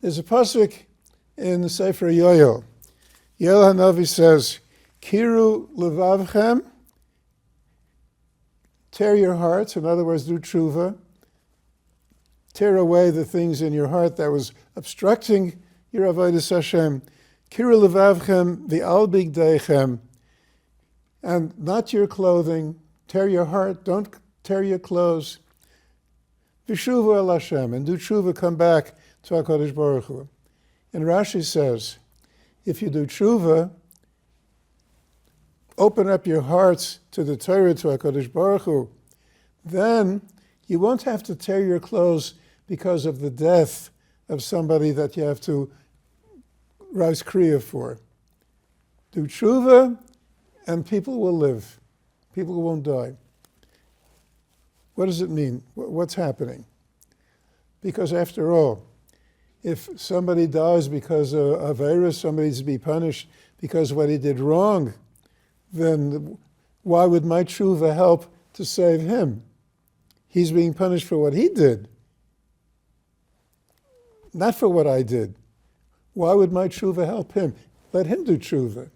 There's a pasuk in the Sefer Yoel. Yoel Hanavi says, Kiru levavchem, tear your hearts, in other words, do tshuva. Tear away the things in your heart that was obstructing your avodas Hashem. Kiru levavchem v'al bigdeichem, and not your clothing. Tear your heart, don't tear your clothes. V'shuvu el Hashem, and do tshuva, come back to HaKadosh Baruch Hu. And Rashi says, if you do tshuva, open up your hearts to the Torah, to HaKadosh Baruch Hu, then you won't have to tear your clothes because of the death of somebody that you have to rise kriya for. Do tshuva, and people will live. People won't die. What does it mean? What's happening? Because after all, if somebody dies because of virus, somebody's to be punished because of what he did wrong, then why would my tshuva help to save him? He's being punished for what he did, not for what I did. Why would my tshuva help him? Let him do tshuva.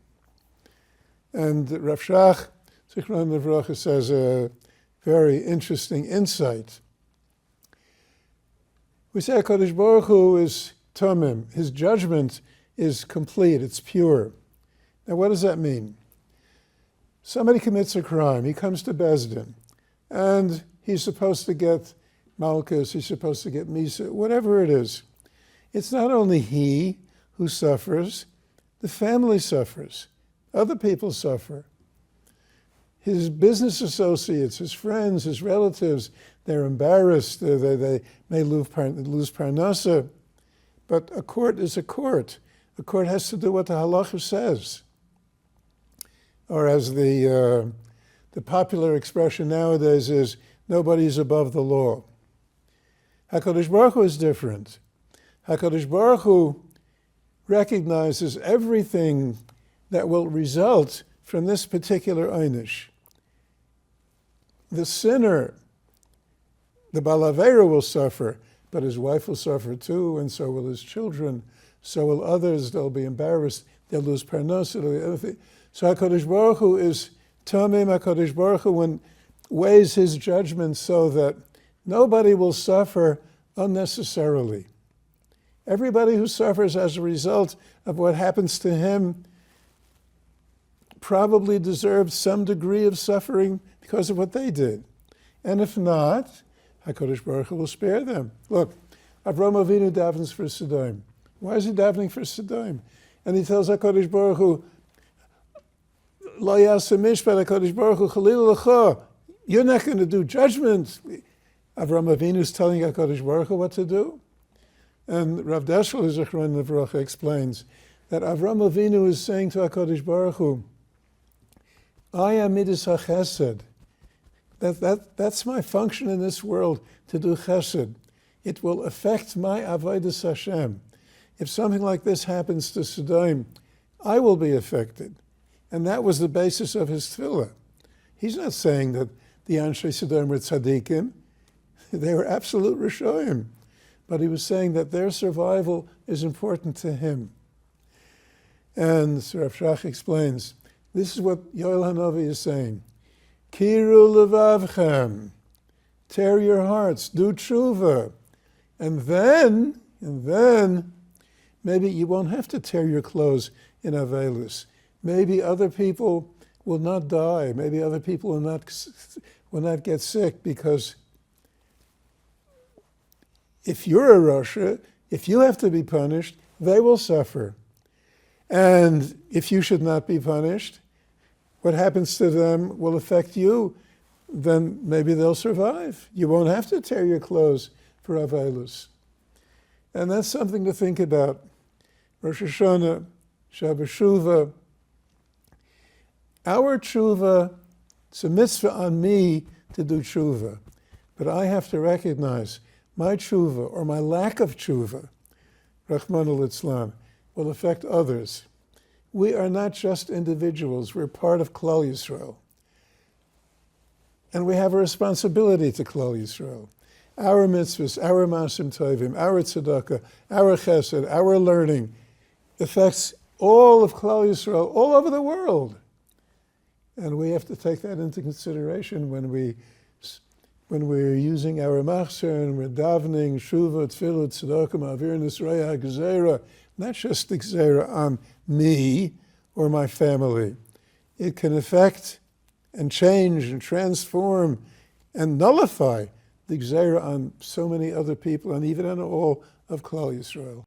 And Rav Shach, Zichron Livracha, says a very interesting insight. We say HaKadosh Baruch Hu is tamim. His judgment is complete, it's pure. Now what does that mean? Somebody commits a crime, he comes to Beis Din, and he's supposed to get malchus, he's supposed to get misa, whatever it is. It's not only he who suffers, the family suffers, other people suffer. His business associates, his friends, his relatives, they're embarrassed, they may lose parnasa. But a court is a court. A court has to do what the halacha says. Or as the popular expression nowadays is, nobody's above the law. HaKadosh Baruch Hu is different. HaKadosh Baruch Hu recognizes everything that will result from this particular einish. The sinner, the balavera, will suffer, but his wife will suffer too, and so will his children, so will others. They'll be embarrassed, they'll lose parnasa. So HaKadosh Baruch Hu is tamim. HaKadosh Baruch Hu weighs his judgment so that nobody will suffer unnecessarily. Everybody who suffers as a result of what happens to him probably deserves some degree of suffering because of what they did. And if not, HaKadosh Baruch Hu will spare them. Look, Avraham Avinu davens for Sodom. Why is he davening for Sodom? And he tells HaKadosh Baruch Hu, Lo yaseh mishpat, HaKadosh Baruch Hu, chalil lecha, you're not going to do judgment. Avraham Avinu is telling HaKadosh Baruch Hu what to do. And Rav Deshel Zichron Livracha explains that Avraham Avinu is saying to HaKadosh Baruch Hu, I am midas hachesed. That's my function in this world, to do chesed. It will affect my avodas Hashem. If something like this happens to Sodom, I will be affected. And that was the basis of his tefillah. He's not saying that the Anshe Sodom were tzaddikim. They were absolute rishoyim. But he was saying that their survival is important to him. And Rav Shach explains, this is what Yoel Hanavi is saying. Kiru levavchem, tear your hearts, do tshuva. And then, maybe you won't have to tear your clothes in Avelus. Maybe other people will not die. Maybe other people will not get sick, because if you're a Rasha, if you have to be punished, they will suffer. And if you should not be punished, what happens to them will affect you. Then maybe they'll survive. You won't have to tear your clothes for Avelus. And that's something to think about. Rosh Hashanah, Shabbos Shuvah. Our tshuva, it's a mitzvah on me to do tshuva. But I have to recognize my tshuva, or my lack of tshuva, Rachmana litzlan, will affect others. We are not just individuals, we're part of Klal Yisrael. And we have a responsibility to Klal Yisrael. our mitzvahs, our masim tovim, our tzedakah, our chesed, our learning affects all of Klal Yisrael, all over the world. And we have to take that into consideration when we're using our machzor and we're davening, shuva, tefillah, tzedakah, ma'avir, nisraya, gzeira, not just the gzeira on me or my family. It can affect and change and transform and nullify the gzeira on so many other people and even on all of Klal Yisrael.